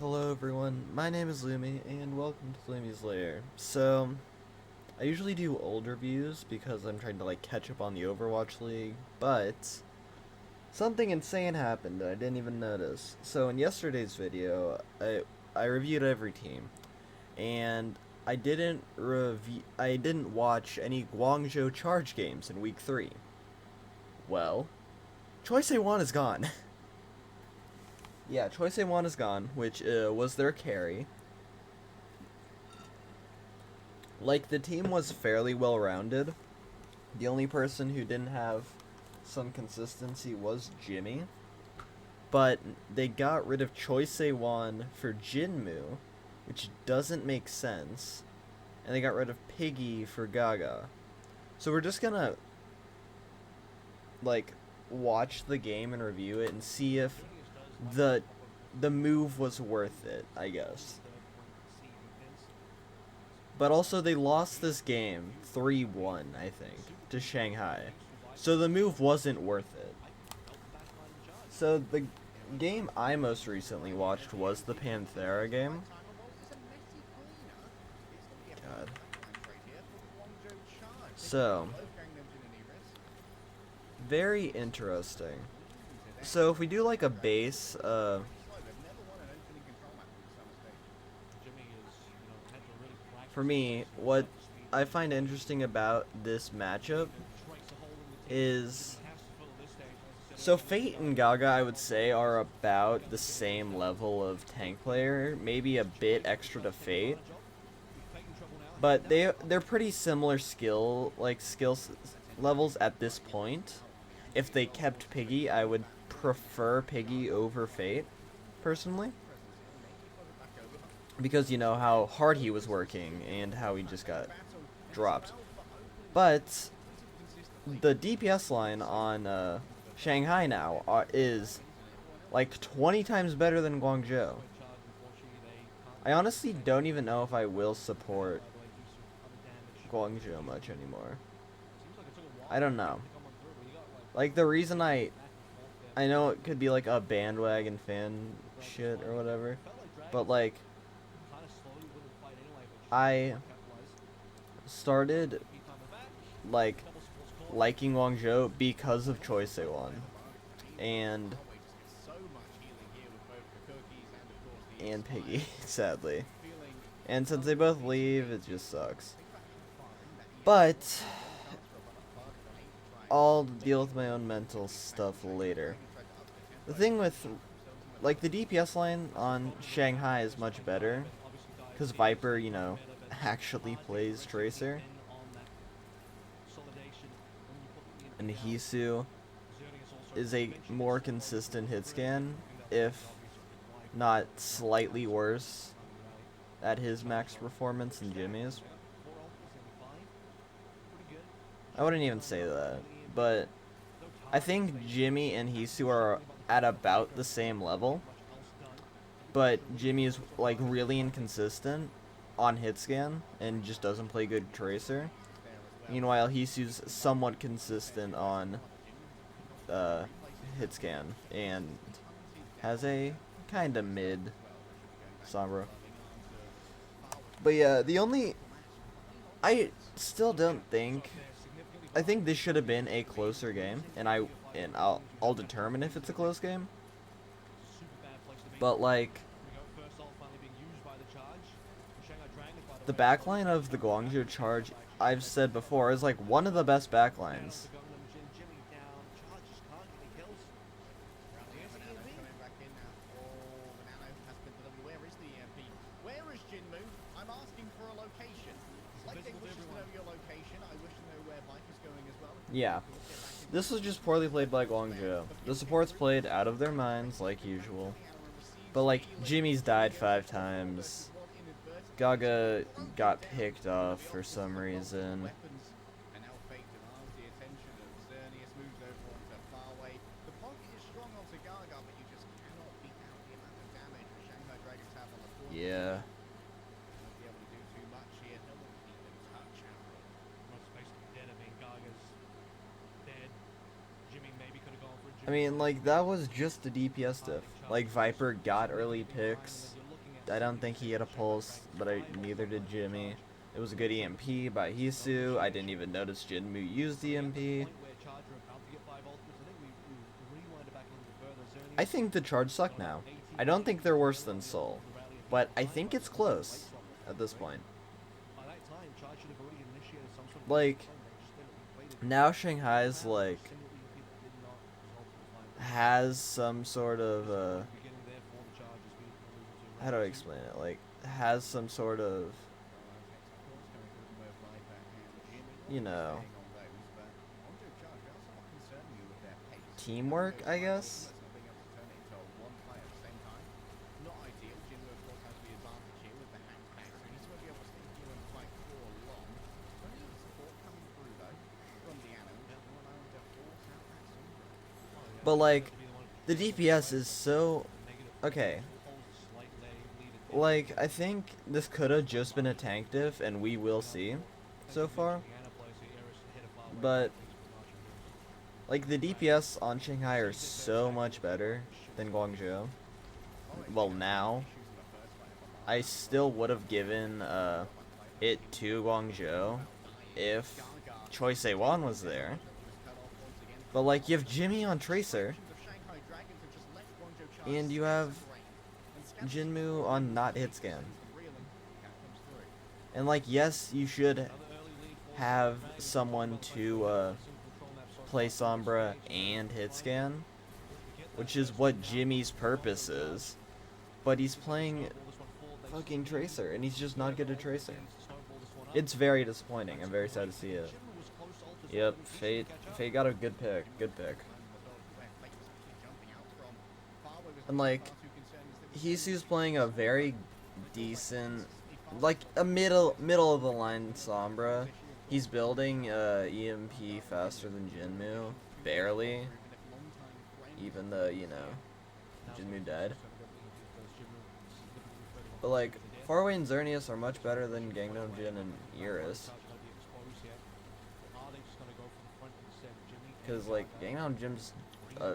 Hello everyone, my name is Lumi, and welcome to Lumi's Lair. So, I usually do old reviews because I'm trying to catch up on the Overwatch League, but something insane happened that I didn't even notice. So in yesterday's video, I reviewed every team, and I didn't watch any Guangzhou Charge games in week 3. Well, Choice A1 is gone. Yeah, Choice A1 is gone, which was their carry. The team was fairly well rounded. The only person who didn't have some consistency was Jimmy. But they got rid of Choice A1 for Jinmu, which doesn't make sense. And they got rid of Piggy for Gaga. So we're just gonna, watch the game and review it and see if the move was worth it, I guess. But also, they lost this game 3-1, I think, to Shanghai. So the move wasn't worth it. So the game I most recently watched was the Panthera game. God. So, very interesting. So if we do a base, for me, what I find interesting about this matchup is, so Fate and Gaga, I would say, are about the same level of tank player, maybe a bit extra to Fate, but they're pretty similar skill levels at this point. If they kept Piggy, I would prefer Piggy over Fate, personally. Because you know how hard he was working and how he just got dropped. But the DPS line on Shanghai now is 20 times better than Guangzhou. I honestly don't even know if I will support Guangzhou much anymore. I don't know. The reason I know it could be a bandwagon fan shit or whatever, but I started liking Guangzhou because of Choice A1 and Piggy, sadly. And since they both leave, it just sucks. But I'll deal with my own mental stuff later. The thing with the DPS line on Shanghai is much better because Viper, actually plays Tracer. And Hisu is a more consistent hit scan, if not slightly worse at his max performance than Jimmy's. I wouldn't even say that, but I think Jimmy and Hisu are at about the same level, but Jimmy is really inconsistent on hit scan and just doesn't play good Tracer. Meanwhile, Hisu's somewhat consistent on hit scan and has a kind of mid Sombra. But yeah, I still don't think, I think this should have been a closer game, and I'll determine if it's a close game. But the backline of the Guangzhou Charge, I've said before, is one of the best backlines. Yeah, this was just poorly played by Guangzhou. The supports played out of their minds like usual, but Jimmy's died 5 times. Gaga got picked off for some reason. Yeah. I mean, that was just the DPS diff. Viper got early picks, I don't think he had a pulse, but neither did Jimmy. It was a good EMP by Hisu. I didn't even notice Jinmu used EMP. I think the charge suck now. I don't think they're worse than Seoul, but I think it's close at this point. Like, now Shanghai's like has some sort of how do I explain it? Like, has some sort of, you know, teamwork, I guess. But like, the DPS is so okay. Like, I think this could have just been a tank diff, and we will see so far. But like, the DPS on Shanghai are so much better than Guangzhou. Well, now I still would have given it to Guangzhou if Choi Se-won was there. But like, you have Jimmy on Tracer, and you have Jinmu on not hit scan. And like, yes, you should have someone to play Sombra and hit scan, which is what Jimmy's purpose is. But he's playing fucking Tracer, and he's just not good at Tracer. It's very disappointing. I'm very sad to see it. Yep, Fate got a good pick. Good pick. And like, Hisu's playing a very decent, like a middle of the line Sombra. He's building EMP faster than Jinmu, barely. Even though, you know, Jinmu died. But like, Farway and Xerneas are much better than Gangnam Jin and Iris. Because like, Gangnam Jin's a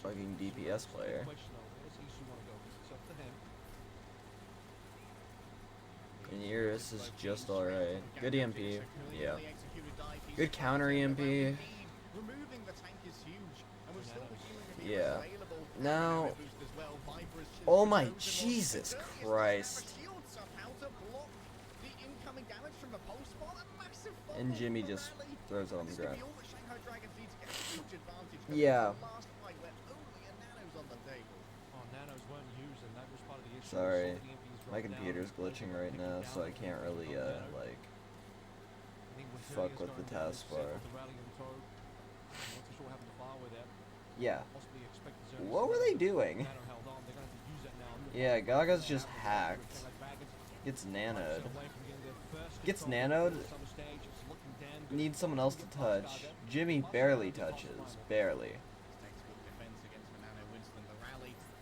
fucking DPS player. And Iris is just alright. Good EMP, yeah. Good counter EMP. Yeah. Now, oh my Jesus Christ. And Jimmy just throws it on the ground. Yeah. Sorry. My computer's glitching right now, so I can't really, like, fuck with the taskbar. Yeah. What were they doing? Yeah, Gaga's just hacked. Gets nanoed. Gets nanoed. Needs someone else to touch. Jimmy barely touches. Barely.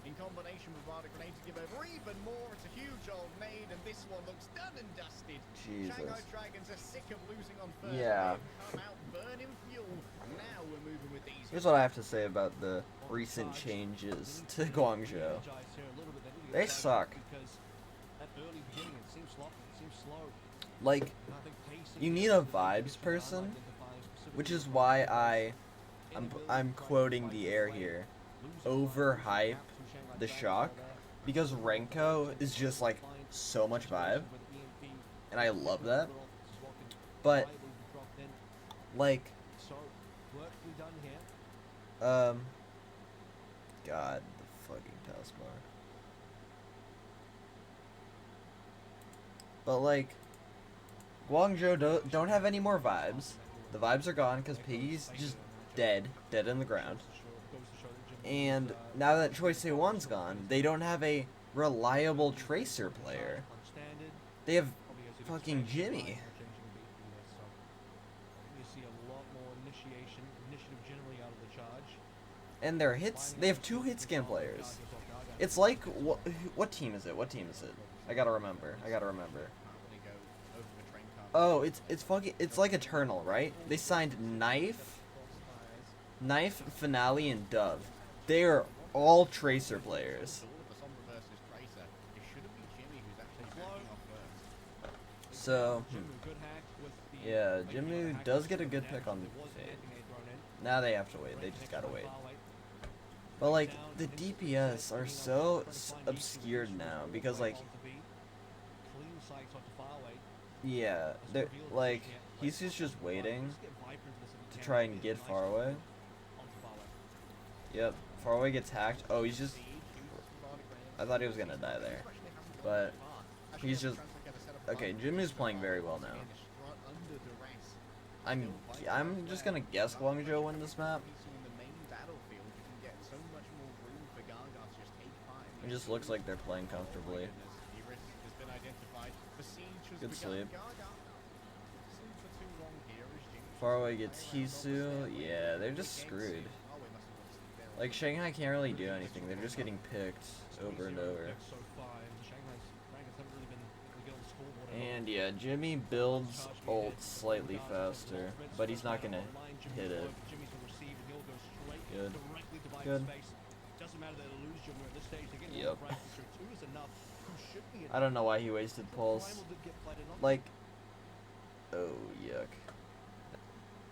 In combination with Rada Grenade to give over even more. It's a huge old nade, and this one looks done and dusted. Jesus. Shanghai Dragons are sick of losing on first. Yeah. Come out burning fuel. Now we're moving with these. Here's what I have to say about the recent changes to Guangzhou. They suck. Like, you need a vibes person, which is why I'm quoting the air here. Overhype the shock, because Renko is just like so much vibe, and I love that. But like, God, the fucking taskbar. But like, Guangzhou don't have any more vibes. The vibes are gone because Piggy's just dead in the ground. And now that Choi Se-won's gone, they don't have a reliable Tracer player. They have fucking Jimmy. And their hits, they have 2 hit scan players. It's like, what team is it? What team is it? I gotta remember. Oh, it's like Eternal, right? They signed Knife, Finale, and Dove. They are all Tracer players. So, yeah, Jimmu does get a good pick on Fade. Now they have to wait. They just gotta wait. But like the DPS are so obscured now because like, yeah, they're like he's just waiting to try and get far away. Yep, far away gets hacked. Oh, he's just. I thought he was gonna die there, but he's just. Okay, Jimmy's playing very well now. I'm just gonna guess Guangzhou win this map. It just looks like they're playing comfortably. Good sleep. Faraway gets Hisu. Yeah, they're just screwed. Like, Shanghai can't really do anything. They're just getting picked over and over. And yeah, Jimmy builds ult slightly faster, but he's not gonna hit it. Good. Good. Yep. I don't know why he wasted pulse. Like, oh yuck.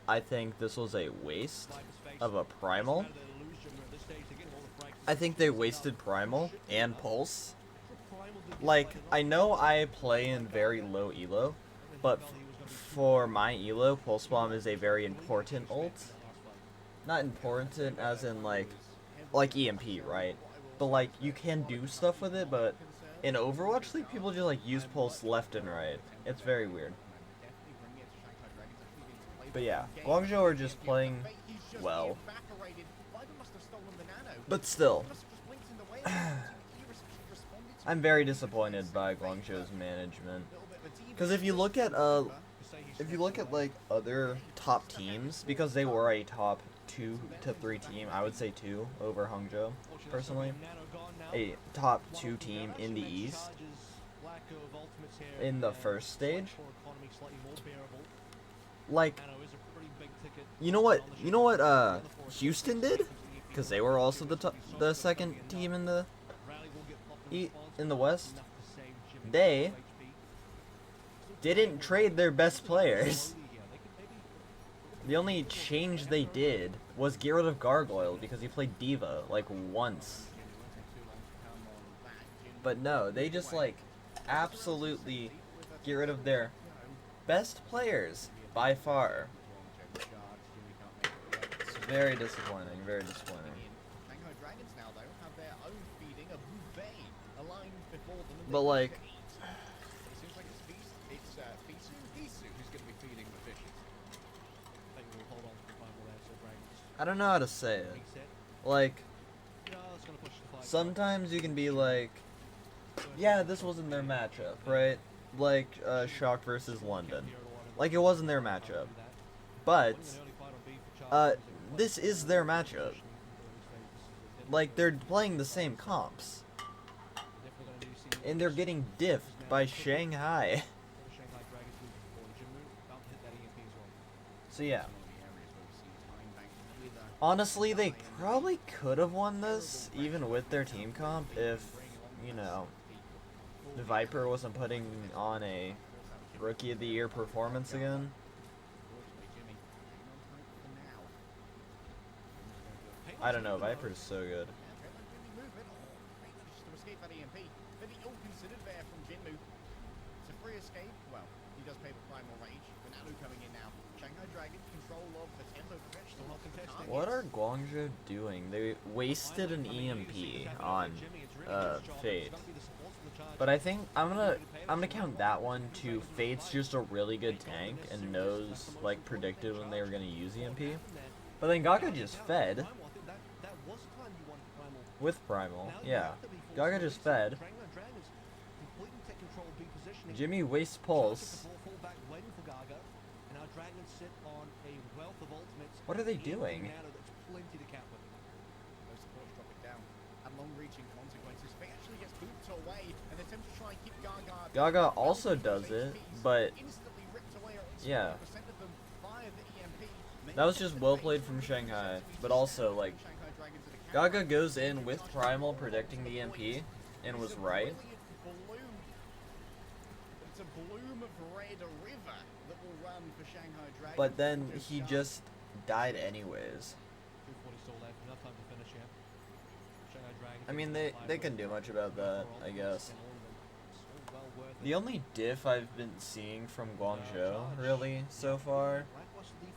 I think this was a waste of a primal. I think they wasted primal and pulse. Like, I know I play in very low elo, but for my elo, pulse bomb is a very important ult. Not important as in like EMP, right? But like you can do stuff with it, but in Overwatch League people just like use pulse left and right. It's very weird. But yeah, Guangzhou are just playing well. But still, I'm very disappointed by Guangzhou's management. Because if you look at like other top teams, because they were a top 2 to 3 team, I would say 2 over Hangzhou, personally. A top 2 team in the East in the first stage. Like, you know what Houston did? Because they were also the second team in the West. They didn't trade their best players. The only change they did was get rid of Gargoyle because he played Diva like once. But no, they just like absolutely get rid of their best players by far. It's very disappointing, very disappointing. But like, I don't know how to say it. Like, sometimes you can be like, yeah, this wasn't their matchup, right? Like, Shock versus London. Like, it wasn't their matchup. But, this is their matchup. Like, they're playing the same comps. And they're getting diffed by Shanghai. So yeah. Honestly, they probably could have won this, even with their team comp, if, you know, the Viper wasn't putting on a Rookie of the Year performance again. I don't know, Viper's so good. What are Guangzhou doing? They wasted an EMP on Fade. But I think I'm gonna count that one to Fade's just a really good tank and knows, like, predicted when they were gonna use EMP. But then Gaga just fed with Primal. Yeah, Gaga just fed. Jimmy wastes pulse. What are they doing? Gaga also does it, but yeah. That was just well played from Shanghai, but also, like, Gaga goes in with Primal predicting the EMP and was right. It's a bloom of red river that will run for Shanghai Dragon. But then he just died anyways. 240 still left, enough time to finish here. Shanghai Dragon. I mean, they can do much about that, I guess. The only diff I've been seeing from Guangzhou, really, so far,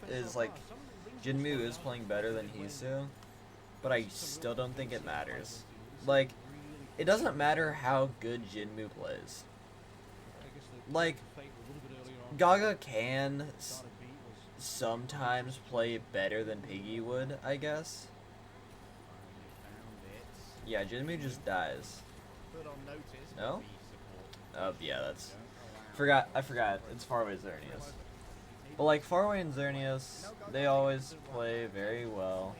is, like, Jinmu is playing better than Hisu, but I still don't think it matters. Like, it doesn't matter how good Jinmu plays. Like, Gaga can sometimes play better than Piggy would, I guess. Yeah, Jinmu just dies. No? Oh, yeah, that's... I forgot. It's Faraway Xerneas. But, like, Faraway and Xerneas, they always play very well.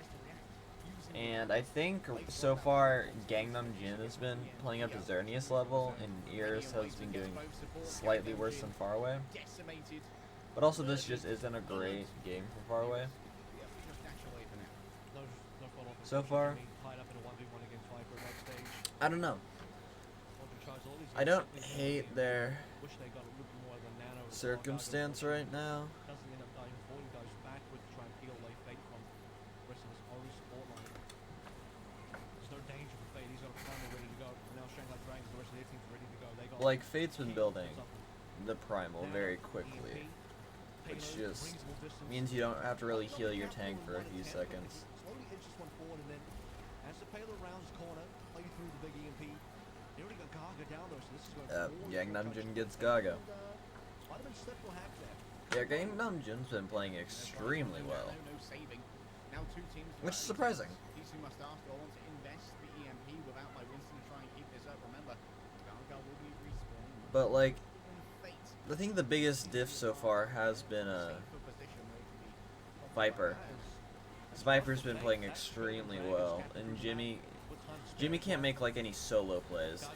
And I think, so far, Gangnam Jin has been playing up to Xerneas level, and Iris has been doing slightly worse than Faraway. But also, this just isn't a great game for Faraway. So far, I don't know. I don't hate their circumstance right now. Like, Fate's been building the Primal very quickly, which just means you don't have to really heal your tank for a few seconds. Gangnam Jin gets Gaga. Yeah, Gangnam Jin's been playing extremely well, which is surprising. But, like, I think the biggest diff so far has been Viper. Because Viper's been playing extremely well, and Jimmy can't make, like, any solo plays.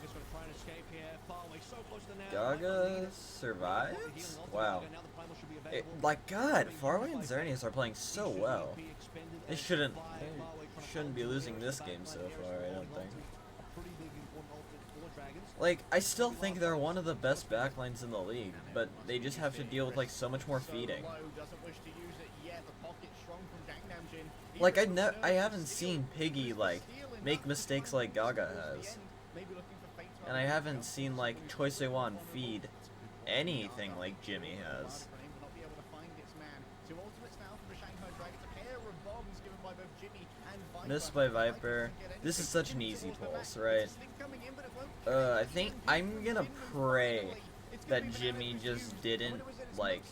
Gaga survives? Wow. Like, God, Faraway and Xerneas are playing so well. They shouldn't be losing this game so far, I don't think. Like, I still think they're one of the best backlines in the league, but they just have to deal with, like, so much more feeding. Like, I haven't seen Piggy, like, make mistakes like Gaga has. And I haven't seen, like, Choi Se-won feed anything like Jimmy has. Missed by Viper. This is such an easy pulse, right? I think I'm gonna pray that Jimmy just didn't, like,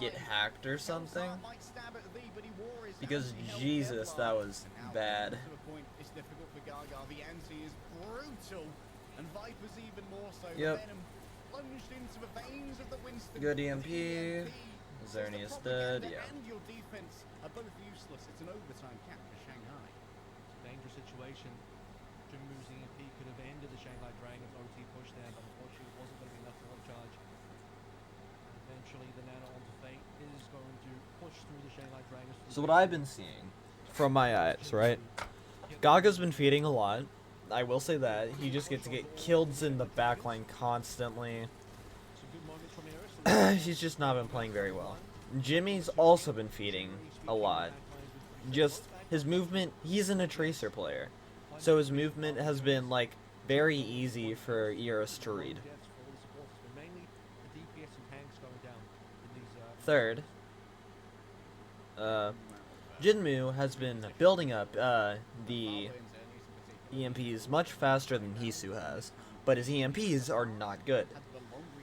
get hacked or something. Because, Jesus, that was bad. Yep. Good EMP. Xerneas dead, yeah. Dangerous situation. Jinmu's EMP could have ended the Shanghai Dragon's OT push there, but unfortunately it wasn't going to be enough for one charge. Eventually the Nano onto Fate is going to push through the Shanghai Dragons. So what I've been seeing from my eyes, right? Gaga's been feeding a lot. I will say that. He just gets to get killed in the backline constantly. He's just not been playing very well. Jimmy's also been feeding a lot. Just his movement, he's a tracer player. So his movement has been, like, very easy for Iris to read. Third, Jinmu has been building up the EMPs much faster than Hisu has, but his EMPs are not good.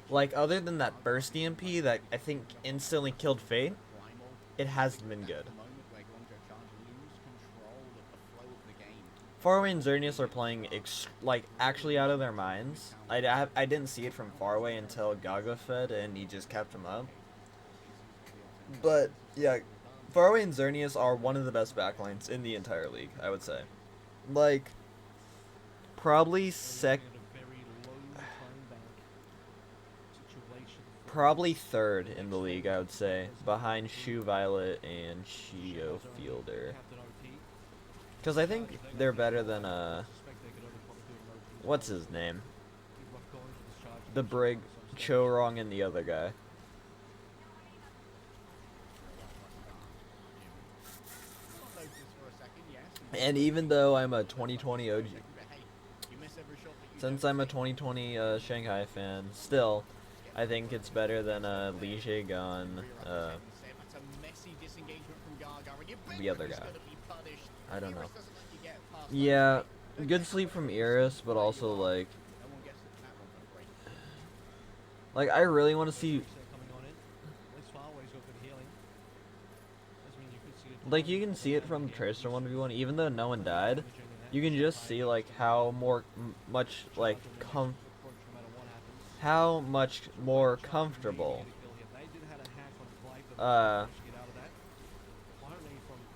Like, other than that burst EMP that I think instantly killed Fate, it hasn't been good. Faraway and Xerneas are playing, like, actually out of their minds. I didn't see it from Faraway until Gaga fed, and he just kept him up. But, yeah, Faraway and Xerneas are one of the best backlines in the entire league, I would say. Like, probably third in the league, I would say, behind Shu Violet and Shio Fielder. Because I think they're better than, what's his name? the Brig, Cho Rong, and the other guy. And even though I'm a 2020 OG, since I'm a 2020 Shanghai fan, still, I think it's better than Li Jaegon, the other guy. I don't know. Yeah, good sleep from Iris, but also like I really want to see. Like, you can see it from the Tracer 1v1, even though no one died, you can just see, like, how much, like, how much more comfortable,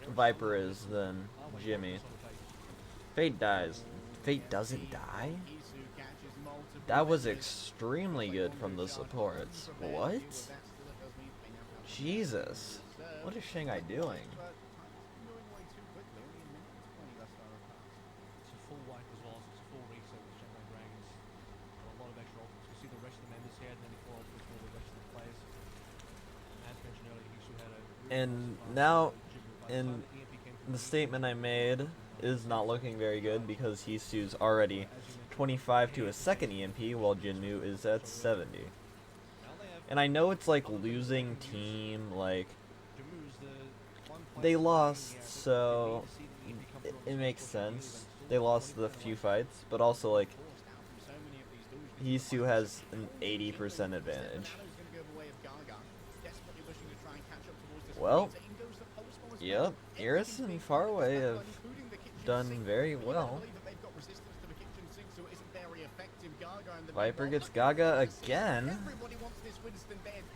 Viper is than Jimmy. Fate dies. Fate doesn't die? That was extremely good from the supports. What? Jesus. What is Shanghai doing? And now, in the statement I made is not looking very good because Hisu's already 25 to a second EMP while Jinmu is at 70. And I know it's like losing team, like they lost, so it makes sense. They lost the few fights, but also like Hisu has an 80% advantage. Well, yep, Iris and Faraway have done very well. Viper gets Gaga again.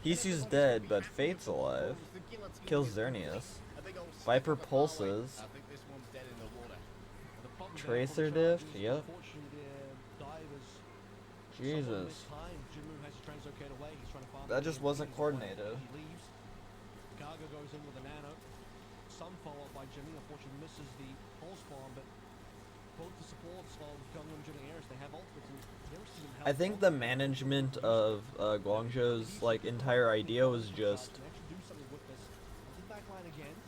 Hisu's dead, but Fate's alive. Kills Xerneas. Viper pulses. Tracer diff, yep. Jesus. That just wasn't coordinated. Gaga goes in with a nano. Some follow-up by Jimmy. Unfortunately misses the pulse bomb, but both the supports of Gangnam Jimmy Iris, they have ultimates, and Iris isn't helpful. I think the management of Guangzhou's like entire idea was just.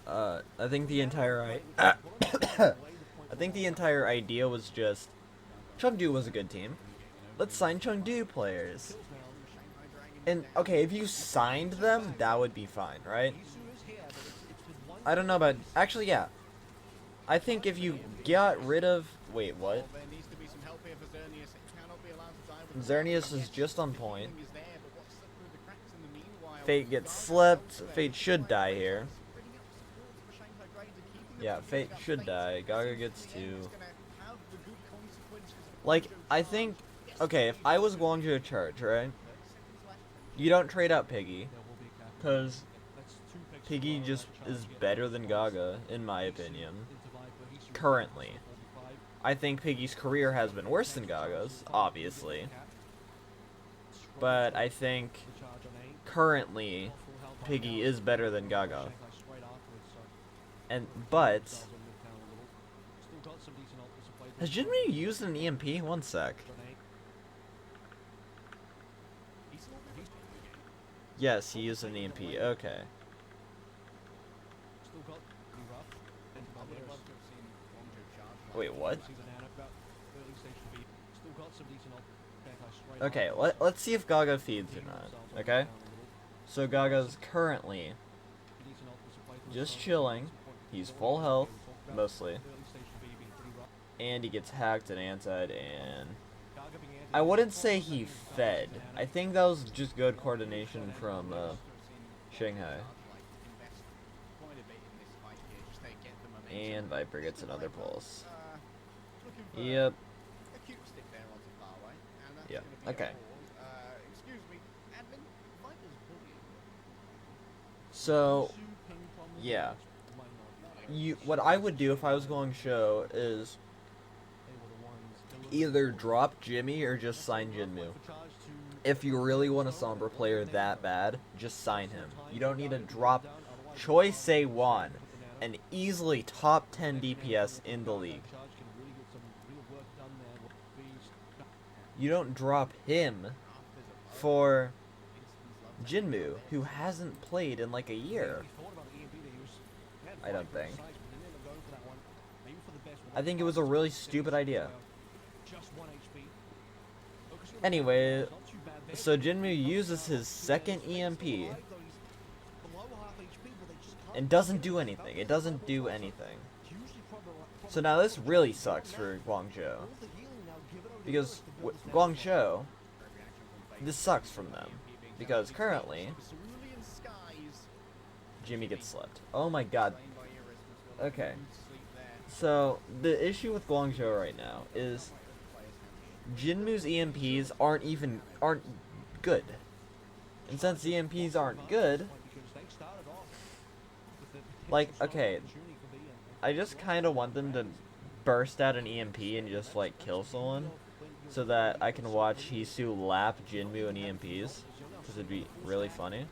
I think the entire I think the entire idea was just. Chengdu was a good team. Let's sign Chengdu players. And, okay, if you signed them, that would be fine, right? I don't know about... Actually, yeah. I think if you got rid of... Wait, what? Xerneas is just on point. Fate gets slept. Fate should die here. Yeah, Fate should die. Gaga gets 2. Like, I think... Okay, if I was Guangzhou Charge, right? You don't trade out Piggy, because Piggy just is better than Gaga, in my opinion. Currently. I think Piggy's career has been worse than Gaga's, obviously. But I think currently Piggy is better than Gaga. But has Jinmi used an EMP? One sec. Yes, he used an EMP. Okay. Wait, what? Okay, let's see if Gaga feeds or not. Okay? So Gaga's currently just chilling. He's full health, mostly. And he gets hacked and antied, and I wouldn't say he fed. I think that was just good coordination from Shanghai. And Viper gets another pulse. Yep. Yeah, okay. So, yeah. What I would do if I was going show is either drop Jimmy or just sign Jinmu. If you really want a Sombra player that bad, just sign him. You don't need to drop Choi Se-won, an easily top 10 DPS in the league. You don't drop him for Jinmu, who hasn't played in like a year. I don't think. I think it was a really stupid idea. Anyway, so Jinmu uses his second EMP and doesn't do anything. It doesn't do anything. So now this really sucks for Guangzhou. Because Guangzhou, this sucks from them. Because currently, Jimmy gets slept. Oh my god. Okay. So, the issue with Guangzhou right now is Jinmu's EMPs aren't good. And since the EMPs aren't good, like, okay, I just kind of want them to burst out an EMP and just, like, kill someone, so that I can watch Hisu lap Jinmu in EMPs, because it'd be really funny.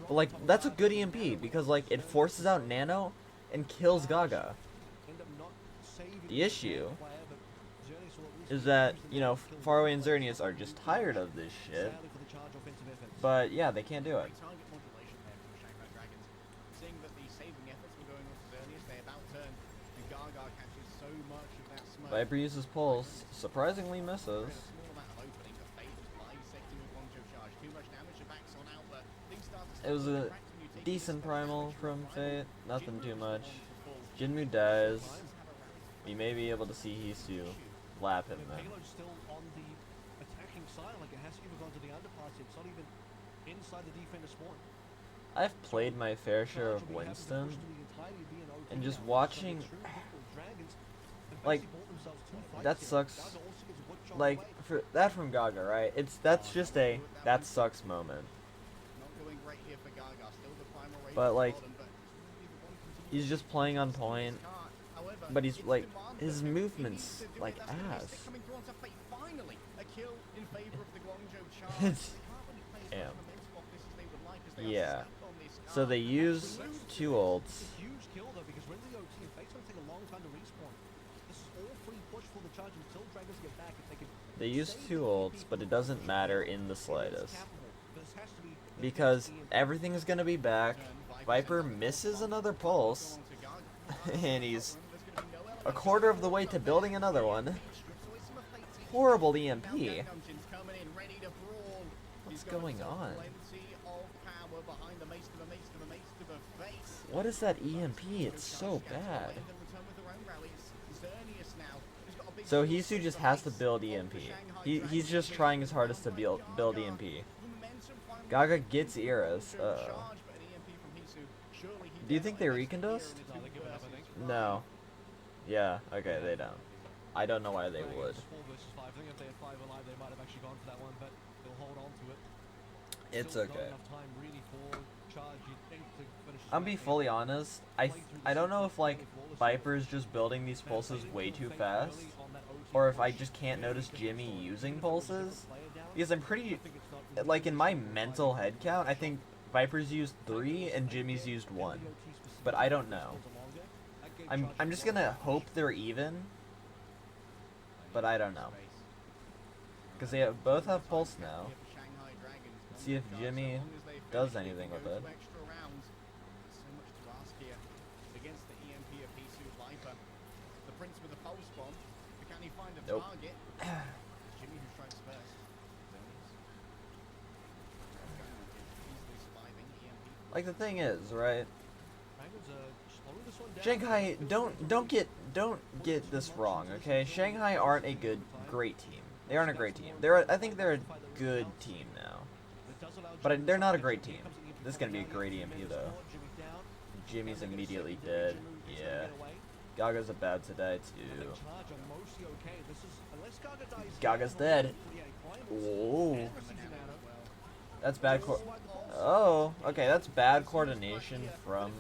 But, like, that's a good EMP, because, like, it forces out Nano and kills Gaga. The issue is that, you know, Faraway and Xerneas are just tired of this shit, but, yeah, they can't do it. Viper uses Pulse, surprisingly misses. It was a decent primal from Fate, nothing too much. Jinmu dies. We may be able to see Hisu lap him then. I've played my fair share of Winston, and just watching, like, that sucks. Like, for that from Gaga, right? That's just a that sucks moment. But like, he's just playing on point, but he's like, his movements like ass. It's damn. Yeah. So they use 2 ults. They use 2 ults, but it doesn't matter in the slightest. Because everything is gonna be back. Viper misses another pulse, and he's a quarter of the way to building another one. Horrible EMP. What's going on? What is that EMP? It's so bad. So Hisu just has to build EMP. He's just trying his hardest to build EMP. Gaga gets eras. Uh-oh. Do you think they recondust? No. Yeah, okay, they don't. I don't know why they would. It's okay. I'm be fully honest, I don't know if like Viper's just building these pulses way too fast, or if I just can't notice Jimmy using pulses, because I'm pretty, like in my mental head count, I think Viper's used 3 and Jimmy's used 1, but I don't know. I'm just gonna hope they're even, but I don't know, because they both have pulse now. Let's see if Jimmy does anything with it. Nope. Like the thing is, right? Shanghai, don't get this wrong, okay? Shanghai aren't a great team. They aren't a great team. I think they're a good team now, but they're not a great team. This is gonna be a great EMP though. Jimmy's immediately dead. Yeah. Gaga's about to die too. Gaga's dead. Oh, that's bad oh, okay, that's bad coordination from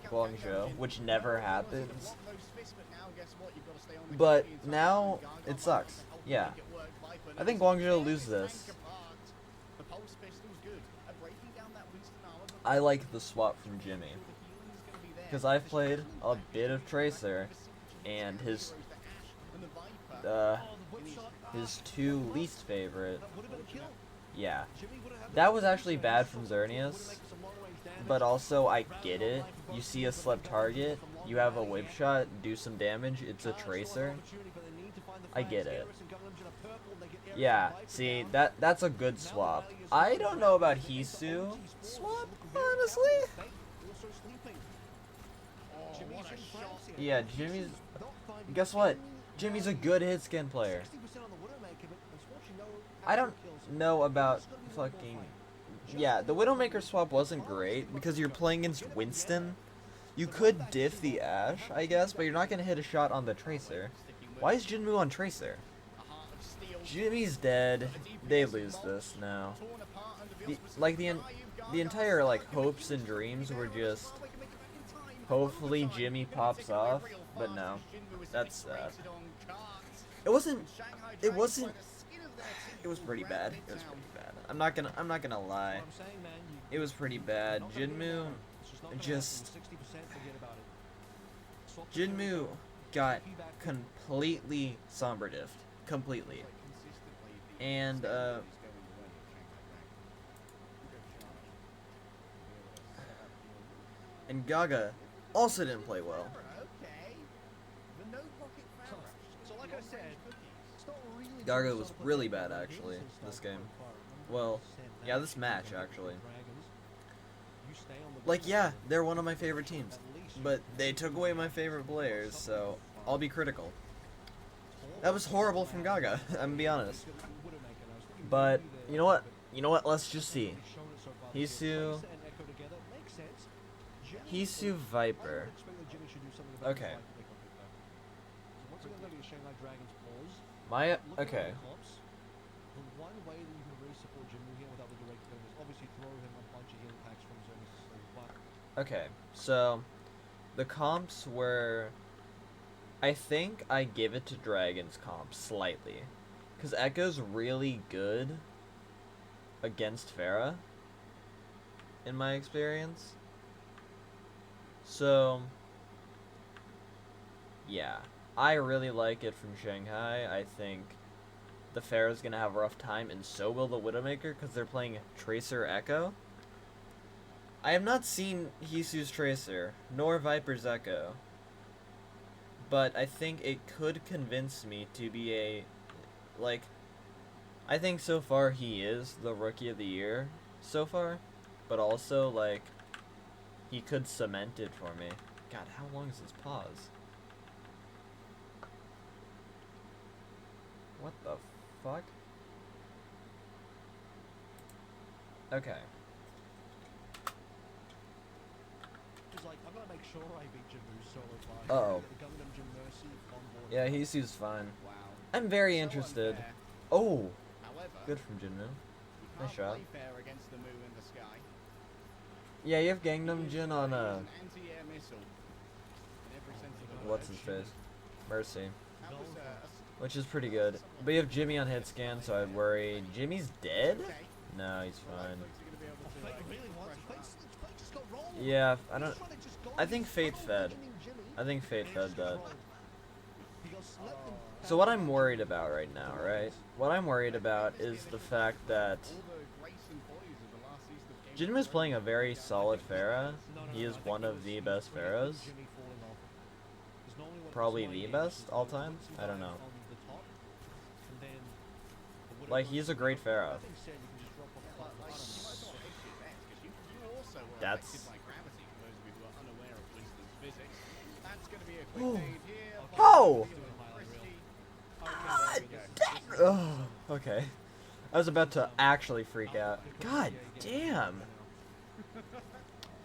Guangzhou, which never happens. But now it sucks. Yeah. I think Guangzhou loses this. I like the swap from Jimmy, because I've played a bit of Tracer, and his 2 least favorite Yeah. Jimmy would have had That the was actually so bad he from shot the Xerneas, Widowmaker some long range damage. but also I get Ball it. line for You both see a teams, but slept they're going target, from long you have a rally whip here. shot, do some damage, it's a Still an tracer. opportunity, but they need to find the I flags. get it. Garrus and Gunnington are purple, they get Garrus Yeah, and Viper see, down. that's a good Now the swap. rally is I on. don't know about Dragons into Hisu OT Sports, swap, looking very honestly. careful. Fate also sleeping. Oh, Jimmy's what a in shot. France here. Yeah, Hisu's Jimmy's... not finding Guess what? any Jimmy's a value. good hit scan player. 60% on the Widowmaker, but unfortunately no I don't actual kills. know about There's gotta be one more fucking... fight. Yeah, the Widowmaker swap wasn't great because you're playing against Winston. You could diff the Ash, I guess, but you're not gonna hit a shot on the Tracer. Why is Jinmu on Tracer? A heart of steel. Jimmy's dead. They lose this now. Torn apart under The, auspices like of the Gaia, the entire like hopes and dreams were just hopefully Jimmy pops off, but no, that's sad. It wasn't. It wasn't. It was pretty bad. It was pretty bad. I'm not gonna lie. What I'm saying, man, It was pretty bad. not gonna be Jinmu, enough. It's just not gonna just happen. 60%, forget about it. Swap the Jinmu Jimmy got feedback. completely somber diffed, completely. And and Gaga also didn't play well. Okay. The no pocket Farah. So like I said, it's not really Gaga good was stuff really with bad, the actually, games and this stuff game. so far. Well, 100% yeah, this that match, you actually. Dragons. You stay on the Like, ball yeah, and they're one of my favorite teams, at least but they took away my favorite players, so I'll be critical. That was horrible from Gaga, I'm gonna be honest. But, you know what? You know what? Let's just see. Hisu... Hisu Viper. Okay. My... Okay. The one way that you can really support Jinmu here without the direct killing is obviously throw him a bunch of healing packs from Xerneas, but Okay, so... The comps were... I think I give it to Dragon's comp, slightly. Because Echo's really good against Pharah, in my experience. So, yeah. I really like it from Shanghai. I think the Pharah's gonna have a rough time, and so will the Widowmaker, because they're playing Tracer Echo. I have not seen Hisu's Tracer, nor Viper's Echo. But I think it could convince me to be a, like, I think so far he is the Rookie of the Year, so far. But also, like, he could cement it for me. God, how long is this pause? What the fuck? Okay. he's like, I'm gonna make sure I beat Jinmu solo fight. Uh-oh. Gundam Jim Mercy on board. Yeah, Hisu's fine. Wow. I'm very So interested. unfair. Oh, However, good from Jinmu. you Nice can't shot. play fair against the moon in the sky. Yeah, you have Gangnam Jin on He is a... an anti-air missile in every sense of the What's word. his face? Mercy. That was, Which is pretty good. But you have Jimmy on hit scan, so I'd worry. Jimmy's dead? okay. No, he's Well, fine. folks are gonna be able to, Fate get really some wants fresh Fate just got rolled. Yeah, I He's don't... trying to just go I and think he's Fate funnel fed. visioning Jimmy. I think Fate And fed just that. rolled. He goes, let them So what I'm worried about right now, right? What I'm worried about is the fact that all the grace and follies of the last season of Game Jinmu is of playing a Thrones. very solid Pharah. No, He no, is I think one it of was- the he was best when he Pharaohs. felt Jimmy falling off. 'Cause normally what Probably Sly the games best is all the time? Winston I don't guy know. on the top, and then the Widow Like, goes he's a to the great top. Pharaoh. That being said, you can just drop off the Like, bottom. you might as well hedge your bets, 'cause you also were That's- affected by gravity, for those of you who are unaware of Winston's physics. That's going to be a quick Oh. fade here. Oh! Christie. God Okay, there we go. Oh, okay. I was about to actually freak out. God damn.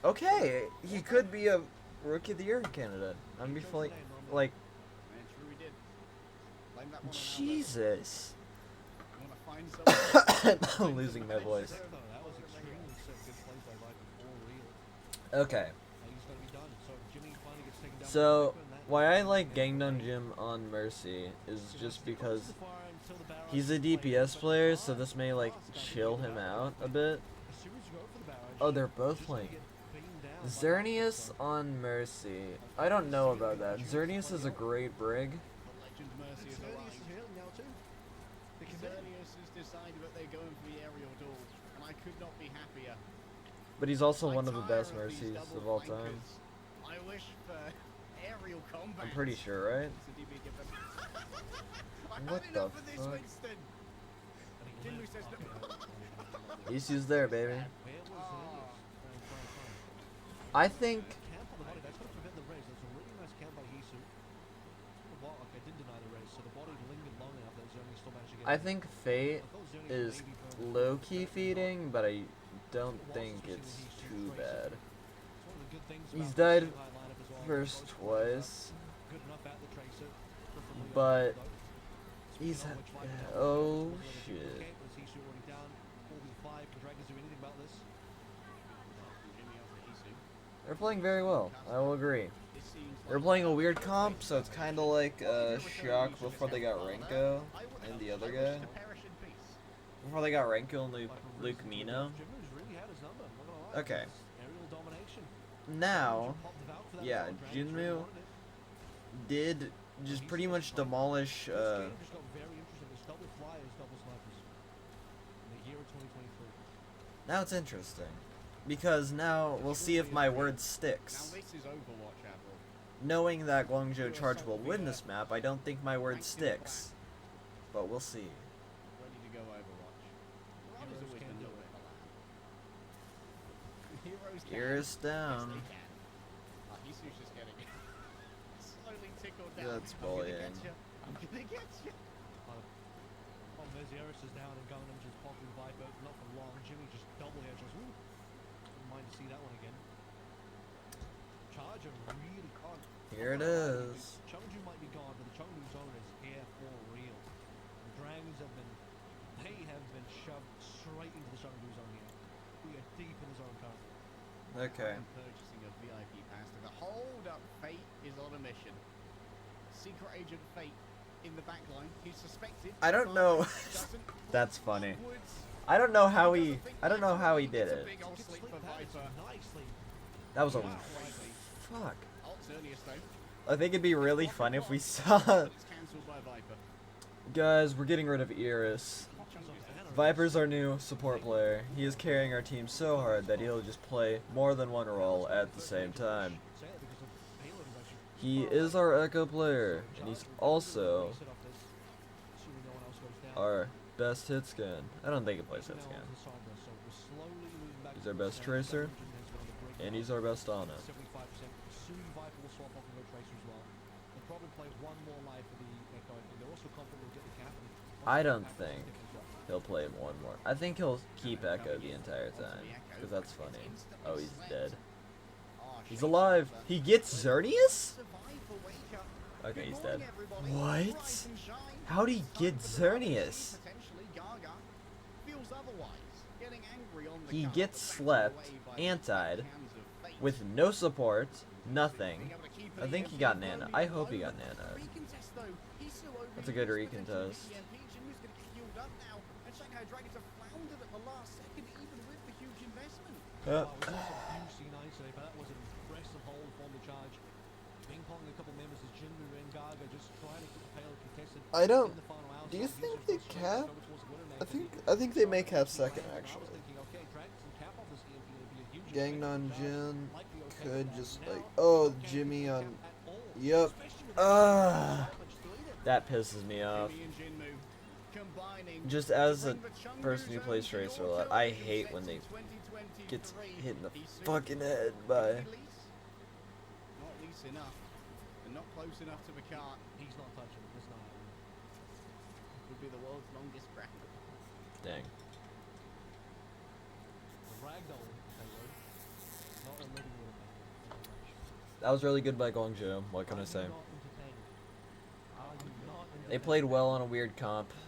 Okay, he could be a Rookie of the Year candidate. I'm be fully, like, Man, true he did. Blame that one on Albert. Jesus. You wanna find someone- I'm losing my voice. That was extremely sick. Good plays by Viper for real. Okay. He's gonna be done. So Jimmy finally gets taken down by So, Viper, and that- why I like Gangnam Jim on Mercy is just because he's a DPS player, so this may, like, chill him out a bit. Oh, they're both playing. Xerneas on Mercy. I don't know about that. Xerneas is a great brig. The Legend Mercy is Xerneas arrived. is healing now too. They committed. Xerneas is decided that they're going for the aerial duel, and I could not be happier. But he's also I one of the tire best of these mercies double of all time. flankers. I wish for aerial combat. I'm pretty sure, right? So do we give them- I What had the enough of this, fuck? Winston. Jinmu says no. Isu's there, baby. Where was Xerneas? I think Camp on the body, that's going to prevent the res. That's a really nice camp by Hisu. Well, okay, I didn't deny the res, so the body lingered long enough that Xerneas still managed to get I it. think Fate I thought Xerneas is maybe burned low-key the feeding, but I don't Whilst think switching it's with Hisu too Tracer. bad. It's one of the good things He's about died the Shanghai lineup as well. first Both twice, good enough at the Tracer, preferably on but the though. he's Speaking of which, Viper top oh left as well, the shit. okay, but is Hisu already down? 4v5, can Dragons do anything about this? They're playing very well. I will agree. This seems They're like playing a weird comp, so it's kind of like Shock before they got Renko and the other guy. to perish in peace. Before they got Renko and Viper Luke versus Mino. Jinmu's really had his number, I'm not gonna lie. Okay. It's aerial domination. Now, Pop the valve for that yeah, as well. Dragons really Jinmu wanted it. did just pretty much demolish. This game just got very interesting. It's double flyers, double snipers. In the year of 2023. Now it's interesting because now we'll see if my word Now sticks. this is Overwatch, Avril. Knowing that Guangzhou Charge will win this map, I don't think my word sticks, but we'll see. Ready to go Overwatch. Run has Heroes always can been do a little it. bit of a lamb. Heroes can. Ears Yes, down. they can. Hisu's just getting slowly tickled down. That's I'm gonna bullying. get you. I'm gonna get you. Oh, Vezieris is down and Gangnam just popping Viper, not for long. Jimmy just double headshots. Ooh. Wouldn't mind to see that one again. Charger really can't. Here it is. Chengdu might be gone, but the Chengdu zone is here for real. The Dragons have been shoved straight into the Chengdu zone here. We are deep in the zone currently. Okay. I'm purchasing a VIP pass to the hold up. Fate is on a mission. Secret agent Fate in the back line. He's suspected. I don't know. Doesn't That's funny. upwards. I don't know how he. Doesn't think I don't know how he it's did a it. big old Gets sleep slipped for that is Viper. nicely. That was a Crazy. fuck. Alt Xerneas though. I think it'd be really fun if we saw. But it's cancelled by Viper. Guys, we're getting rid of Iris. Viper's our new support player. He is carrying our team so hard that he'll just play more than one role at the same time. He is our echo player, and he's also our best hit scan. I don't think he plays hit scan. He's our best tracer, and he's our best Ana. Soon Viper will swap off and go Tracer as well. They'll probably play one more life for the Echo. I think they're also confident they'll get the cap. I don't think he'll play one more. I think he'll keep Echo the entire time, because that's funny. Oh, he's dead. He's alive! He gets Xerneas? Okay, he's dead. What? How'd he get Xerneas? He gets slept, antied, with no support, nothing. I think he got Nana. I hope he got Nana. That's a good recontest. Wow, it's also a huge C9 today, but that was an impressive hold from the charge. Ping-ponging a couple members as Jinmu and Gaga just trying to keep the payload contested. I don't. in the final hour. Do you So think Hisu they goes straight cap? over towards the winner now. I think they may cap second I was actually. thinking, okay, Dragons can cap off this EMP, it'd be a huge Gangnon effect. Jin Might be okay could with that. just Now, like oh can't Jimmy cap on at all, yep. especially with Ah, much deleted. that pisses me off. Just as a person who plays Tracer a lot, I hate when they gets hit in the fucking head by. Not least enough, and not close enough to Picard. He's not touching it, there's not. Would be the world's longest ground. Dang. The ragdoll payload, not a living with it. That was really good by Guangzhou. What can I say? Are you not entertained? They played well on a weird comp. This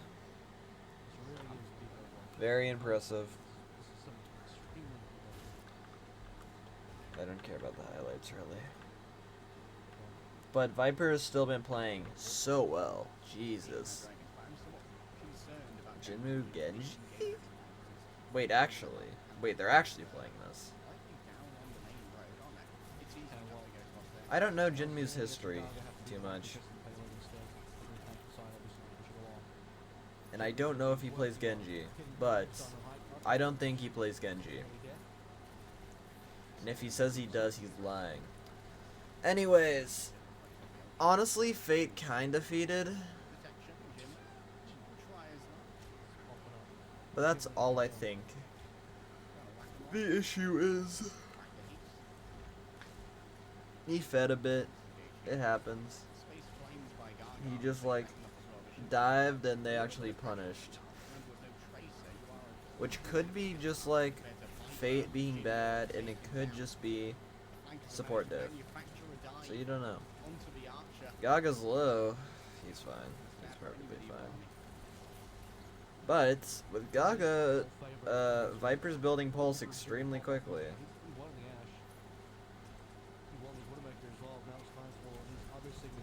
really is deep overwatch. Very impressive. This is some extremely I don't care about the highlights really. But Viper has still been playing so well. Jesus. Jinmu Genji? Wait, actually. Wait, they're actually playing this. I don't know Jinmu's history too much. And and I don't know if he plays Genji, but I don't think he plays Genji. And if he says he does, he's lying. Anyways, honestly, Fate kind of defeated, Protection, Jim. Try as not. but that's all I think. The issue is Back to Heath. he fed a bit. It happens. Space flames by Gaga. He just like dived and they actually punished. Which could be just like Fate being bad, and it could just be support div. So you don't know. Gaga's low. He's fine. He's perfectly fine. But with Gaga, Viper's building pulse extremely quickly. It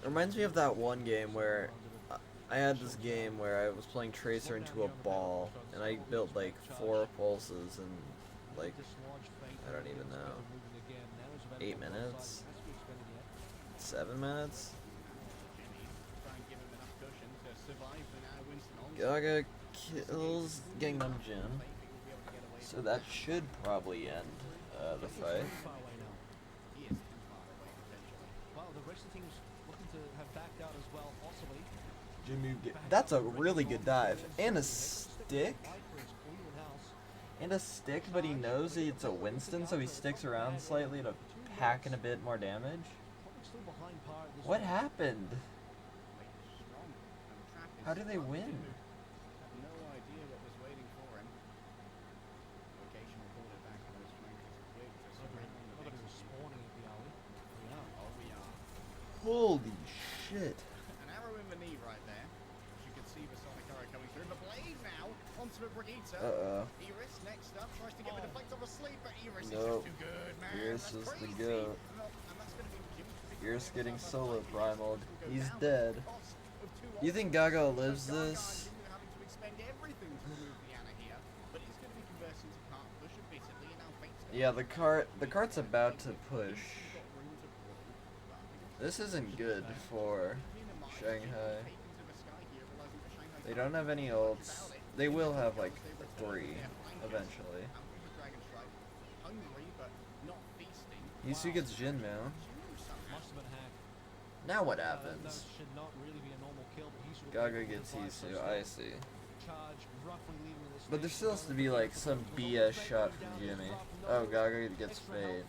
reminds me of that one game where I had this game where I was playing Tracer into a ball, and I built like 4 pulses in like, I don't even know, 8 minutes? 7 minutes? Gaga kills Gangnam Jin, so that should probably end the fight. Jimmy, that's a really good dive, and a stick, but he knows it's a Winston, so he sticks around slightly to pack in a bit more damage. What happened? How do they win? No idea what was waiting for him. Vocational pulled it back, and those flankers quick to surrender on the big spawning at the alley. Oh, we are. Holy shit. An arrow in the knee right there. As you can see the Sonic arrow coming through. The blade now onto the Brigitte. Iris next up tries to get the deflect off a sleep, but Iris is just too good, man. Iris That's is crazy. the goat. And that's gonna be Jim's big Iris getting cost solo of primaled. two He's down. dead. Cost of 2 You think options. Gaga lives So Gaga and this? Jimmy are having to expend everything to remove the Ana here, but it's going to be conversing to cart push admittedly, and now Fate's gonna Yeah, the cart's about to push. This isn't good for Shanghai. They don't have any ults. They will have like 3 eventually. Hisu gets Jin now. Now what happens? Gaga gets Hisu, I see. But there still has to be like some BS shot from Jimmy. Oh, Gaga gets Fade.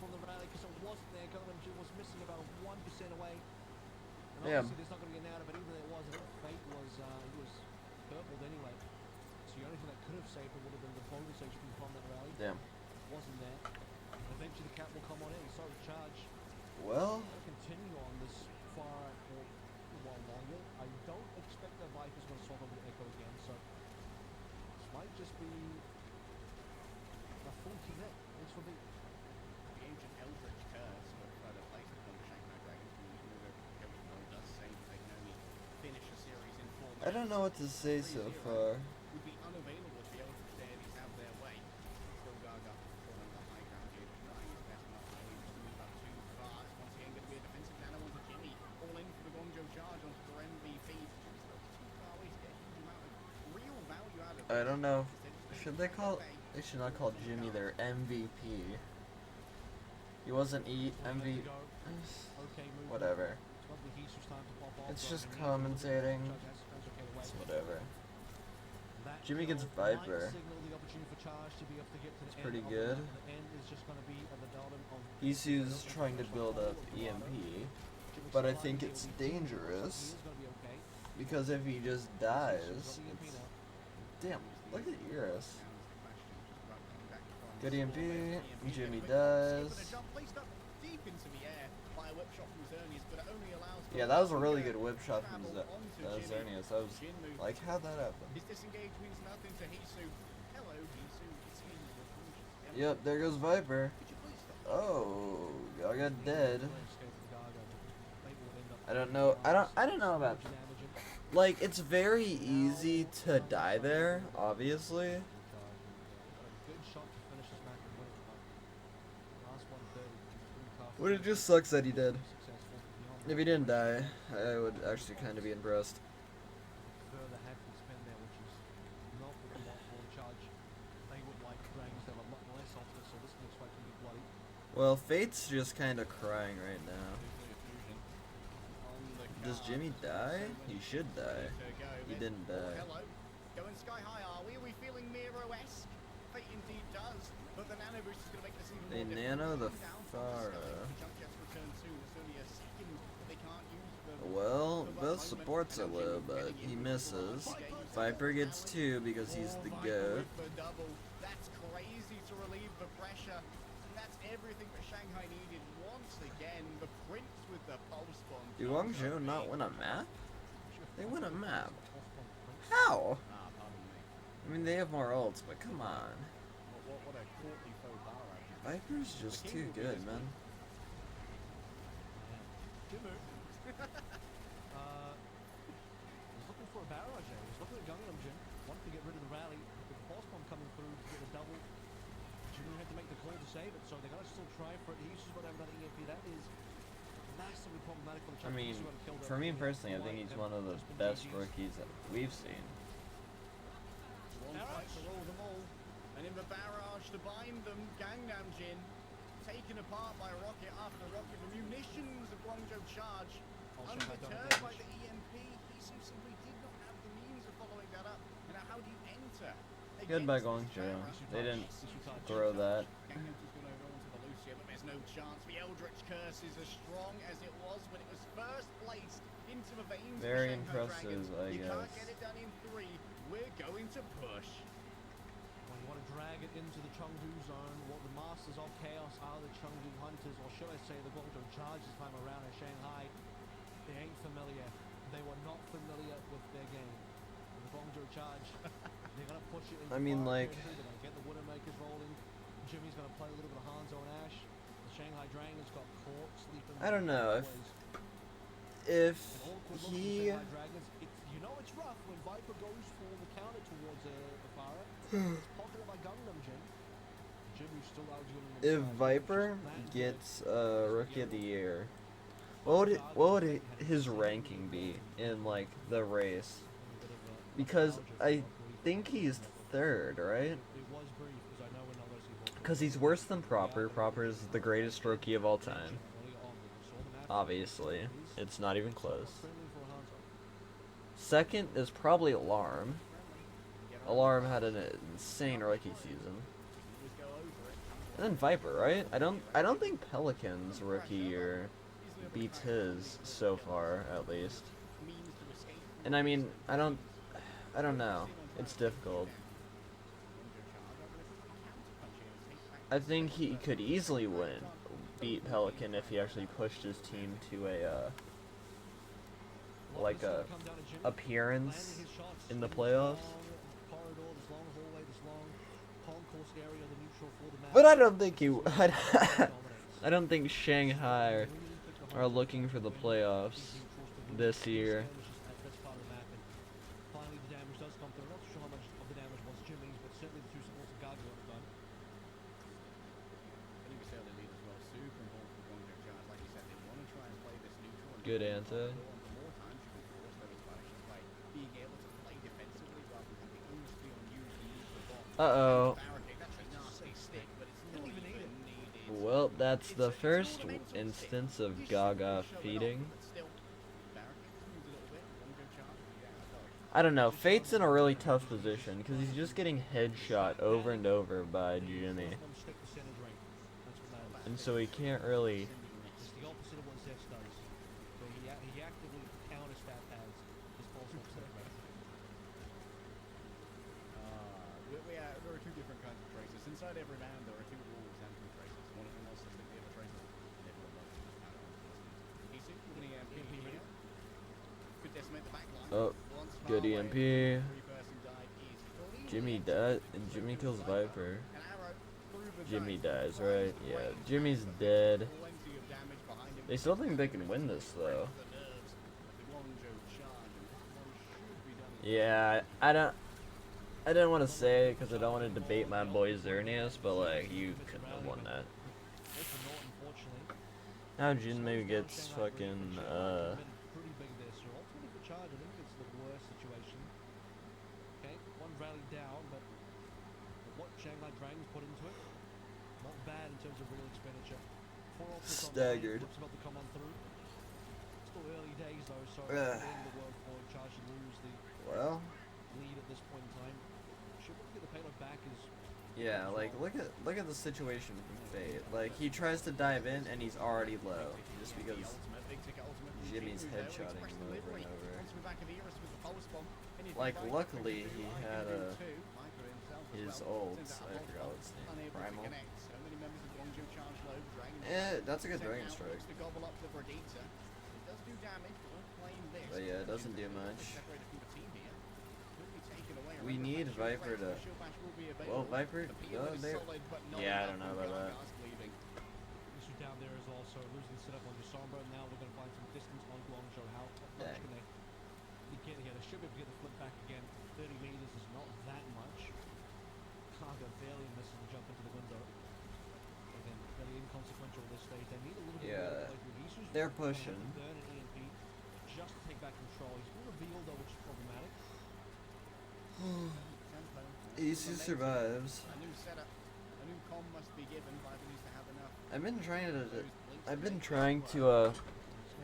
Yeah. Damn. Eventually the cap will come on in, so charge. Well, Continue on this far or while longer. I don't expect that Viper's going to swap over to Echo again, so this might just be a full team net. Thanks for being. The ancient Eldritch curse for further placement on the Shanghai Dragons. Does say that they can only finish a series in 4 I don't know what to say so far. would be unavailable if the Eldritch deities have their way. Still Gaga falling the high ground here, trying his best not to move up too far. It's once again going to be a defensive nano onto Jimmy. All in for the Guangzhou charge onto their MVP. Jimmy's not too far away to get a huge amount of real value out of I don't know. this. Should they call? They should not call Jimmy their MVP. He wasn't MVP. Whatever. It's just commentating. It's whatever. Jimmy gets Viper. It's pretty good. Hisu's trying to build up EMP, but I think it's dangerous because if he just dies, it's... Damn, look at Iris. Good EMP, Jimmy dies. Yeah, that was a really good whip shot from Xerneas. I was like, how'd that happen? His disengage means nothing to Hisu. Hello, Hisu. It's me. Yep, there goes Viper. Oh, Gaga dead. I don't know. I don't know about. Like, it's very easy to die there, obviously. But it just sucks that he did. If he didn't die, I would actually kind of be impressed. Well, Fate's just kind of crying right now. Does Jimmy die? He should die. He didn't die. Hello. Going sky high, are we? Are we feeling Miro-esque? Fate indeed does. But the nano boost is going to make this even They more nano the difficult. Down from Farah. the jump jets return soon. It's only a second that they can't use the Well, both supports are low, but he misses. Viper gets 2 because he's the GOAT. That's crazy to relieve the pressure. And that's everything that Shanghai needed once again. The Prince with the pulse bomb. Do Guangzhou not win a map? They win a map. How? Pardon me. I mean, they have more ults, but come on. What a courtly faux pas. Viper's just too good, man. Good move. He's looking for a barrage there. He's looking at Gangnam Jin. Wanted to get rid of the rally. With the pulse bomb coming through to get a double. Jimmy had to make the call to save it, so they gotta still try for it. He's just got to have another EMP. That is massively problematic for the I mean, Chinese. He's gotta kill for that me EMP. personally, I think he's one of the best rookies that we've seen. One fight to roll them all. And in the barrage to bind them, Gangnam Jin taken apart by rocket after rocket. The munitions of Guangzhou charge undeterred by the EMP. He simply did not have the means of following that up. And now how do you enter? Goodbye, Guangzhou. They didn't throw that. Gangnam Jin's going to go onto the Lucia, but there's no chance. The Eldritch Curse is as strong as it was when it was first placed into the veins of Very the Shanghai impressive, Dragons. I You guess. can't get it done in 3. We're going to push. Well, you want to drag it into the Chengdu zone. What the masters of chaos are the Chengdu hunters, or should I say the Guangzhou charge this time around in Shanghai. They ain't familiar. They were not familiar with their game. And the Guangzhou charge, they're gonna push it. I mean, like- they're gonna get the Widowmakers rolling. Jimmy's gonna play a little bit of Hanzo and Ash. The Shanghai Dragons got caught sleeping. I don't know, if And all good looks for he... Shanghai Dragons. You know it's rough when Viper goes for the counter towards Farah. It's pocketed by Gangnam Jin. Jimmy's still out doing the If charge. Viper Just gets Rookie of the Year, what would his ranking be in, like, the race? Because I think he's 3rd, right? It was brief because I know when others evolve. Because he's worse than Proper. Proper is the greatest rookie of all time. Obviously. It's not even close. Second is probably Alarm. Alarm had an insane rookie season. And then Viper, right? I don't think Pelican's rookie year beats his so far, at least. And I mean, I don't know. It's difficult. I think he could easily beat Pelican if he actually pushed his team to a like a appearance in the playoffs. But I don't think he. I don't think Shanghai are looking for the playoffs this year. Finally, the damage does come through. Not sure how much of the damage was Jimmy's, but certainly the 2 supports of Gaga got it done. I think we said the lead as well. Super important for Guangzhou Charge. Like you said, they want to try and play this neutral. And Good go answer. on the more times you can force those Spanish by being able to play defensively rather than having only be on you to use the bomb. Uh-oh. Barricade, that's a nasty stick, but it's not even needed. Well, that's the first instance of Gaga feeding. But still, Barricade moves a little bit. Guangzhou Charge, yeah, I know. I don't know. Fate's in a really tough position because he's just getting headshot over and over by Jimmy, and so he can't really. It's the opposite of what Zex does. So he actively counters that as his false offset. There are 2 different kinds of traces. Inside every man, there are 2 wolves and 2 traces. One of them wants to stick the other tracer, and everyone wants to just pound on the Isu with an EMP here. Could decimate the back line. Oh, Once good far away, EMP. 3-person dive is fully Jimmy in. died, and Jimmy kills Viper. An arrow through the Jimmy dive. dies, right? Finds Yeah, range. Jimmy's dead. Plenty of damage behind him. They still think they can win this though. The nerves of the Guangzhou charge, and this one should be done. Yeah, I didn't want to say it because I don't want to debate my boy Xerneas, but like you couldn't have won that. Now Jin maybe gets fucking Pretty big there, so ultimately for Charge, I think it's the worst situation. Okay, one rally down, but what Shanghai Dragons put into it, not bad in terms of real expenditure. 4 ultimates on Staggered. looks about to come on through. Still early days though, so Ugh. the end of the world for Charge to lose the Well, lead at this point in time. Should we get the payload back is yeah, like look at the situation from Fate. Like he tries to dive in and he's already low just because Jimmy's headshotting him over and over. Like luckily he had his ult. I forgot what his name. Primal. That's a good dragon strike. But yeah, it doesn't do much. We need Viper to. Well, Viper. Yeah, I don't know about that. issue down there is also losing the setup on Sombra. Now we're going to find some distance on Guangzhou. How much can they get here? They should be able to get the flip back again. 30 meters is not that much. Cargo barely misses the jump into the window. Again, fairly inconsequential at this stage. They need a little bit more playthrough. They're pushing. Burn an EMP just to take back control. He's been revealed though, which is problematic. Easy survives. A new setup, a new comm must be given. Viper needs to have enough. I've been trying to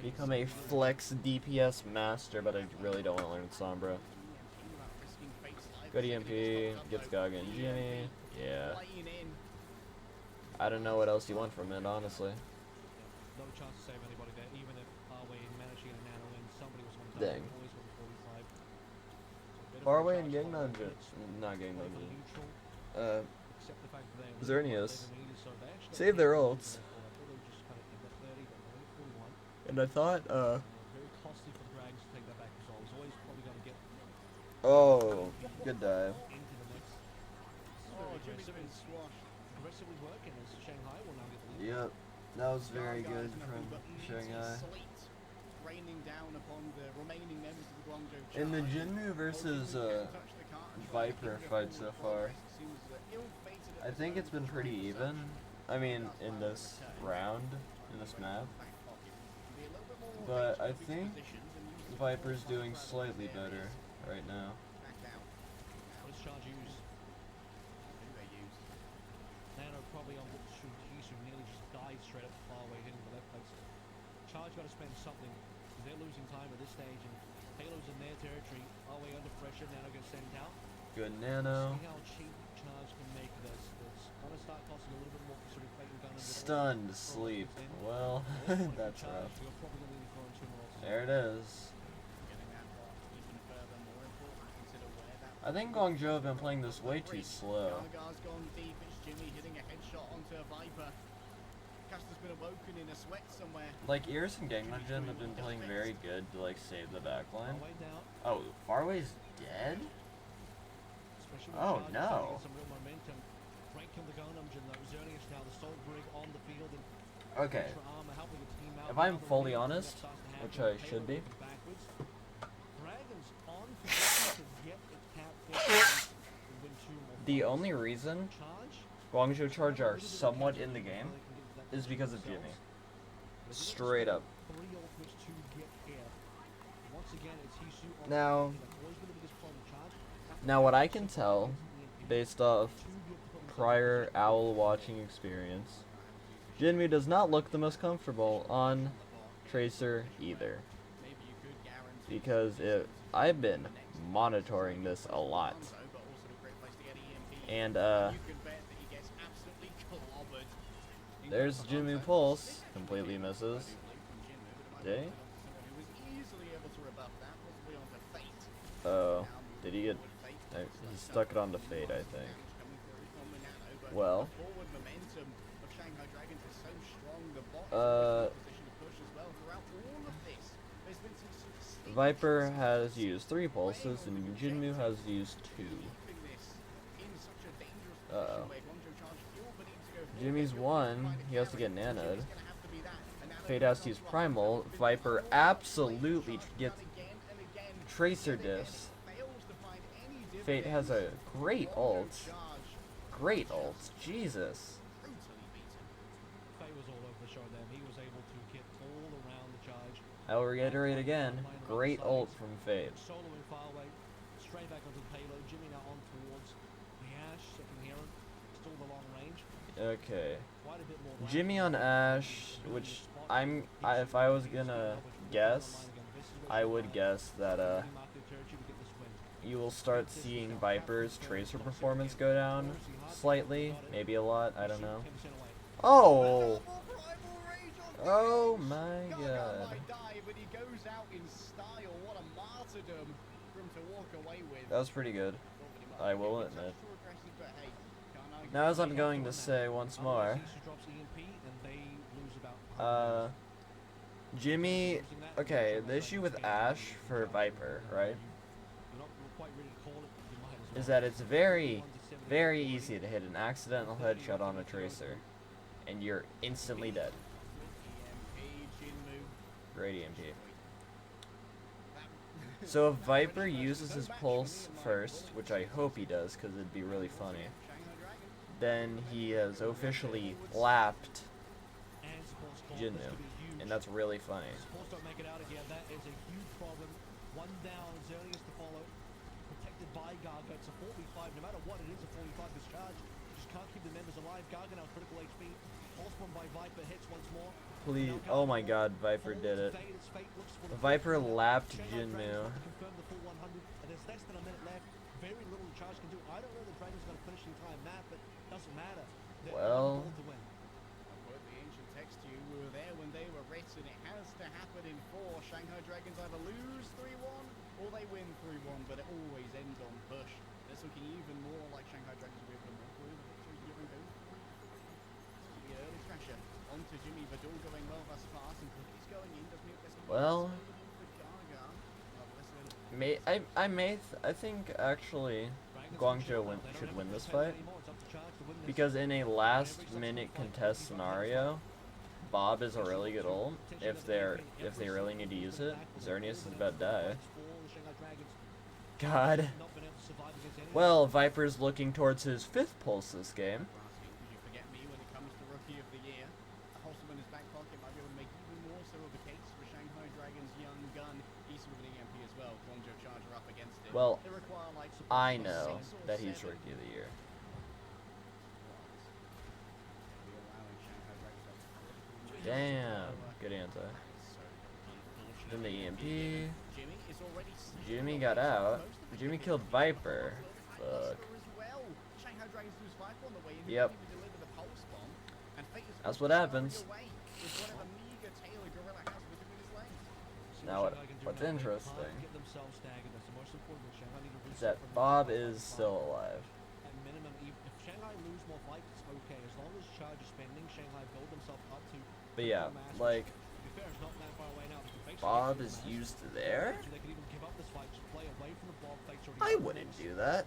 become a flex DPS master, but I really don't want to learn Sombra. Good EMP, gets Gaga and Jimmy. Yeah. I don't know what else you want from it, honestly. No chance to save anybody there, even if we managed to get a nano in. Somebody was on Dang. always with 45. Faraway and Gang Dungeon. Not Gang Dungeon. Xerneas. Save their ults. And I thought, very costly for the Dragons to take that back as well. He's always probably going to get oh, good dive. into the mix. Aggressively working as Shanghai will now get the lead. Yep, that was very good from Shanghai. Raining down upon the remaining members of the Guangzhou In the Charge. Jinmu versus Viper fight so far, I think it's been pretty even. I mean, in this round, in this map. But I think Viper's doing slightly better right now. What does Charge use? Nano probably on what should nearly just died straight up far away, hitting the left legs. Charge got to spend something. They're losing time at this stage, and Halo's in their territory. Are we under pressure? Nano gets sent out. Good nano. See how cheap Charge can make this. It's gonna start costing a little bit more considering Clayton Gunn and Stunned sleep. Well, that's rough. There it is. I think Guangzhou have been playing this way too slow. Gargar's gone deep. It's Jimmy hitting a headshot onto Viper. Caster's been awoken in a sweat somewhere. Like, Ears and Gangnam have been playing very good to, like, save the backline. Oh, Farway's dead? Oh, no. Okay. If I'm fully honest, which I should be, the only reason Guangzhou Charge are somewhat in the game is because of Jimmy. Straight up. Now what I can tell, based off prior Owl watching experience, Jinmi does not look the most comfortable on Tracer either. Because I've been monitoring this a lot. And there's Jinmu Pulse, completely misses. Did he? Oh, did he get... he stuck it onto Fate, I think. Well, Viper has used 3 pulses and Jinmu has used 2. Uh-oh. Jimmy's 1, he has to get nanoed. Fate has to use Primal. Viper absolutely gets Tracer diffs. Fate has a great ult. Great ult. Jesus. I'll reiterate again. Great ult from Fate. Okay. Quite a bit more Jimmy on Ash, which if I was gonna guess, I would guess that you will start seeing Viper's tracer performance go down slightly, maybe a lot, I don't know. Oh! Oh my god. Might die, but he goes out in style. What a martyrdom for him to walk away with. That was pretty good, I will admit. Too aggressive, but hey, can't argue Now, as with I'm that. going to say once more, Jimmy, okay, the issue with Ash for Viper, right, is that it's very, very easy to hit an accidental headshot on a tracer, and you're instantly dead. Great EMP. So if Viper uses his pulse first, which I hope he does, because it'd be really funny, then he has officially lapped Jinmu, and that's really funny. Sports don't make it out again. That is a huge problem. One down, Zernius to follow. Protected by Gaga. It's a 4v5. No matter what, it is a 4v5 discharge. Just can't keep the members alive. Gaga now critical HP. Pulse bomb by Viper hits once more. Please, oh my god, Viper did it. Viper lapped Jinmu. Confirm the full 100. And there's less than a minute left. Very little charge can do. I don't know the Dragon's going to finish in time, Matt, but it doesn't matter. Well, I quote the ancient text to you. We were there when they were written. It has to happen in 4. Shanghai Dragons either lose 3-1 or they win 3-1, but it always ends on push. It's looking even more like Shanghai Dragons will be able to walk away with the victory here and go. The early pressure onto Jimmy Vidal going well thus far. Some cookies going in. Does mean there's well, I think actually Guangzhou should win this fight, because in a last-minute contest scenario, Bob is a really good ult if they really need to use it. Xerneas is about to die. God. Well, Viper's looking towards his 5th pulse this game. Would you forget me when it comes to Rookie of the Year? Holster in his back pocket might be able to make even more so of a case for Shanghai Dragon's young gun. He's with an EMP as well. Guangzhou Charger up against it. Well, they require like I know 6 or that he's 7. Rookie of the Year. Damn, good anti. Then the EMP. Jimmy got out. Jimmy killed Viper. Fuck. Yep. That's what happens. Now what's interesting is that Bob is still alive. At minimum, if Shanghai lose more fights, it's okay. As long as Charge is spending, Shanghai build themselves up to. But yeah, like, Bob is used to there? I wouldn't do that.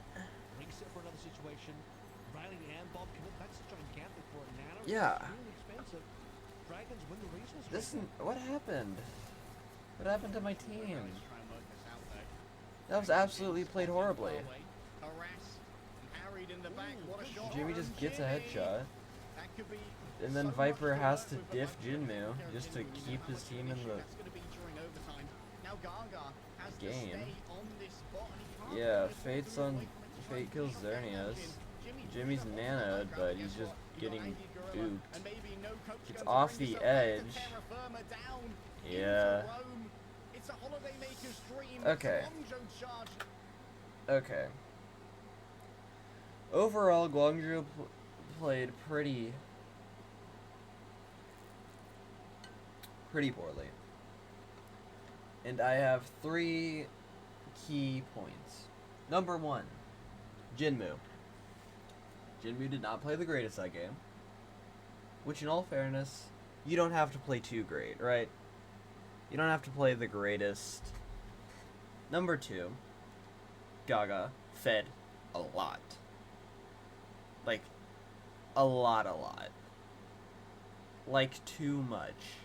Yeah. What happened? What happened to my team? That was absolutely played horribly. Jimmy just gets a headshot. And then Viper has to diff Jinmu just to keep his team in the game. Yeah, Fate kills Xerneas. Jimmy's nanoed, but he's just getting booped. It's off the edge. Yeah. Okay. Okay. Overall, Guangzhou played pretty poorly. And I have 3 key points. Number 1, Jinmu. Jinmu did not play the greatest that game. Which, in all fairness, you don't have to play too great, right? You don't have to play the greatest. Number 2, Gaga fed a lot. Like, a lot. Like, too much.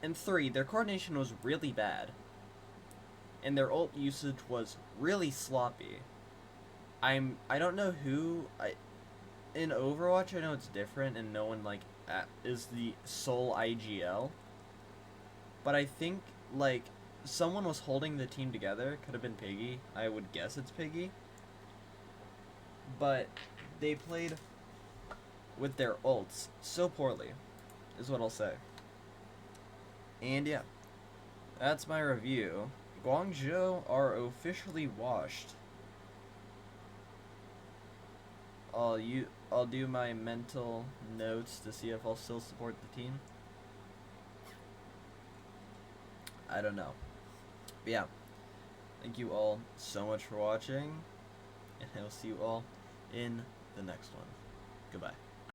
And 3, their coordination was really bad. And their ult usage was really sloppy. I don't know who, in Overwatch I know it's different and no one, like, is the sole IGL. But I think, like, someone was holding the team together. Could have been Piggy. I would guess it's Piggy. But they played with their ults so poorly, is what I'll say. And yeah, that's my review. Guangzhou are officially washed. I'll do my mental notes to see if I'll still support the team. I don't know. But yeah, thank you all so much for watching, and I will see you all in the next one. Goodbye.